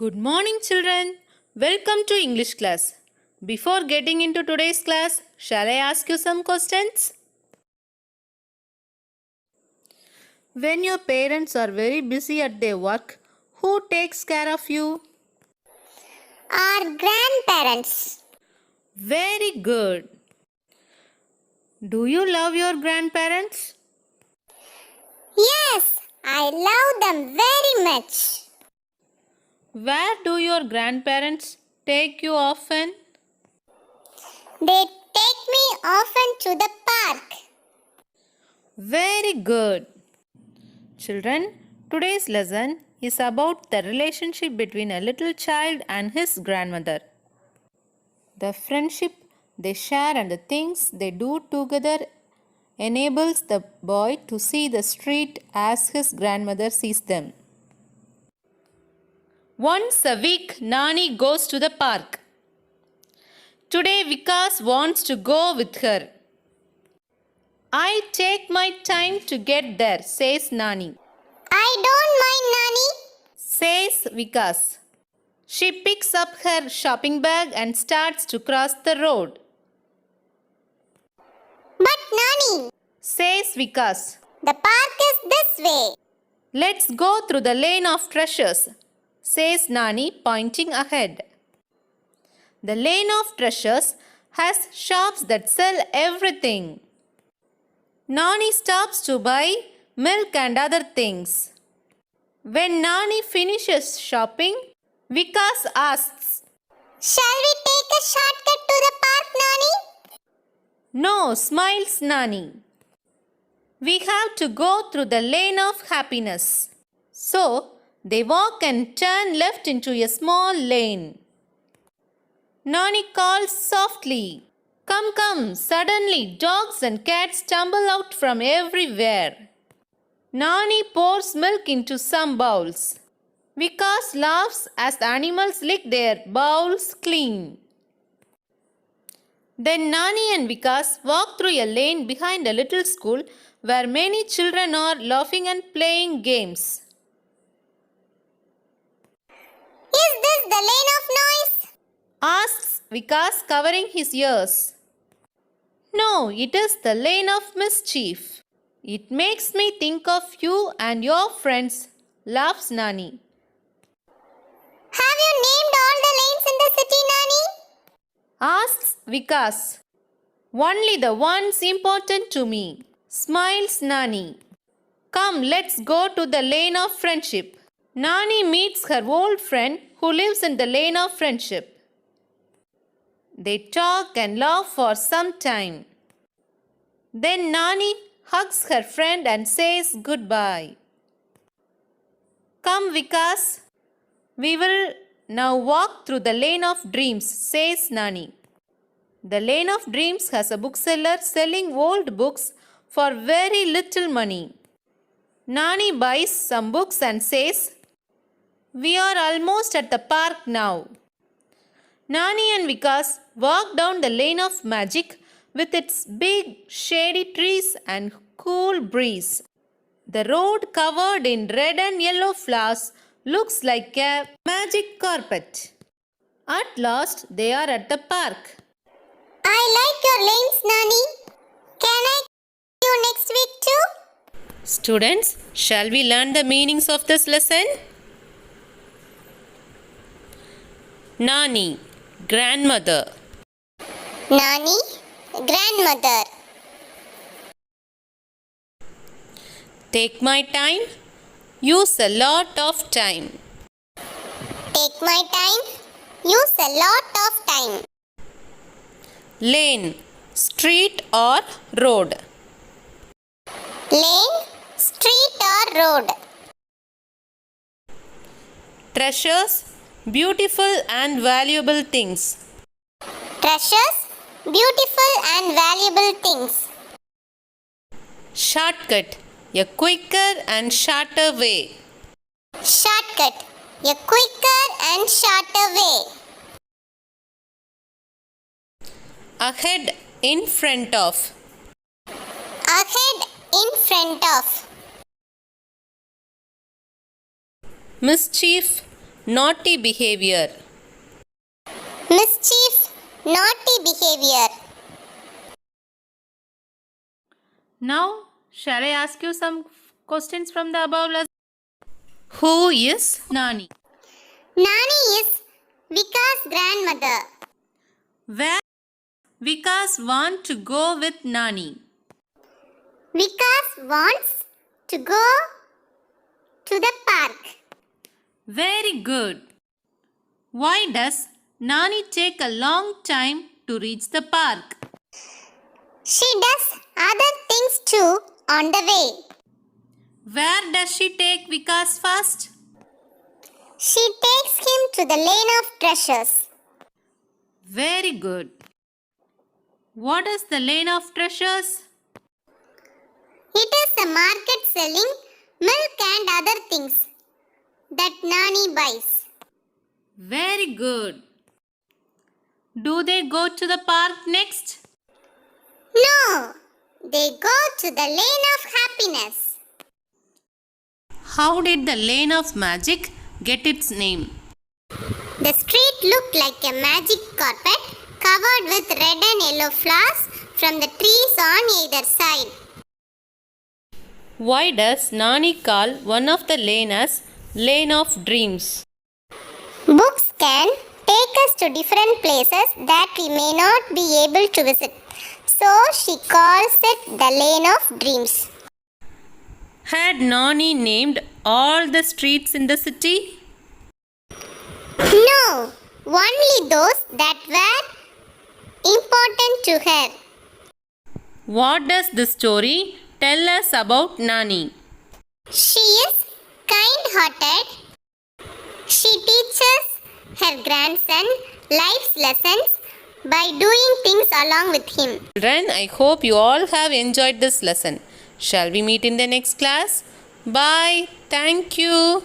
Good morning, children. Welcome to English class. Before getting into today's class, shall I ask you some questions? When your parents are very busy at their work, who takes care of you? Our grandparents. Very good. Do you love your grandparents? Yes, I love them very much. Where do your grandparents take you often? They take me often to the park. Very good. Children, today's lesson is about the relationship between a little child and his grandmother. The friendship they share and the things they do together enables the boy to see the street as his grandmother sees them. Once a week, Nani goes to the park. Today, Vikas wants to go with her. I take my time to get there, says Nani. I don't mind, Nani, Says Vikas. She picks up her shopping bag and starts to cross the road. But Nani, Says Vikas. the park is this way. Let's go through the lane of treasures, says Nani, pointing ahead. The lane of treasures has shops that sell everything. Nani stops to buy milk and other things. When Nani finishes shopping, Vikas asks, Shall we take a shortcut to the park, Nani? No, smiles Nani. We have to go through the lane of happiness. So, they walk and turn left into a small lane. Nani calls softly, Come, come! Suddenly, dogs and cats tumble out from everywhere. Nani pours milk into some bowls. Vikas laughs as the animals lick their bowls clean. Then Nani and Vikas walk through a lane behind a little school where many children are laughing and playing games. Is this the lane of noise? Asks Vikas, covering his ears. No, it is the lane of mischief. It makes me think of you and your friends, laughs Nani. Have you named all the lanes in the city, Nani? Asks Vikas. Only the ones important to me, smiles Nani. Come, let's go to the lane of friendship. Nani meets her old friend who lives in the lane of friendship. They talk and laugh for some time. Then Nani hugs her friend and says goodbye. Come, Vikas. We will now walk through the lane of dreams, says Nani. The lane of dreams has a bookseller selling old books for very little money. Nani buys some books and says, We are almost at the park now. Nani and Vikas walk down the lane of magic with its big shady trees and cool breeze. The road covered in red and yellow flowers looks like a magic carpet. At last, they are at the park. I like your lanes, Nani. Can I see you next week too? Students, shall we learn the meanings of this lesson? Nani, grandmother. Nani, grandmother. Take my time, use a lot of time. Take my time, use a lot of time. Lane, street or road. Lane, street or road. Treasures, beautiful and valuable things. Treasures, beautiful and valuable things. Shortcut, a quicker and shorter way. Shortcut, a quicker and shorter way. Ahead, in front of. Ahead, in front of. Mischief, naughty behavior. Mischief, naughty behavior. Now, shall I ask you some questions from the above lesson? Who is Nani? Nani is Vika's grandmother. Where Vikas want to go with Nani? Vikas wants to go to the park. Very good. Why does Nani take a long time to reach the park? She does other things too on the way. Where does she take Vikas first? She takes him to the lane of treasures. Very good. What is the lane of treasures? It is a market selling milk and other things that Nani buys. Very good. Do they go to the park next? No, they go to the lane of happiness. How did the lane of magic get its name? The street looked like a magic carpet covered with red and yellow flowers from the trees on either side. Why does Nani call one of the lane as Lane of Dreams? Books can take us to different places that we may not be able to visit. So she calls it the Lane of Dreams. Had Nani named all the streets in the city? No, only those that were important to her. What does the story tell us about Nani? She is kind-hearted. She teaches her grandson life's lessons by doing things along with him. Children, I hope you all have enjoyed this lesson. Shall we meet in the next class? Bye. Thank you.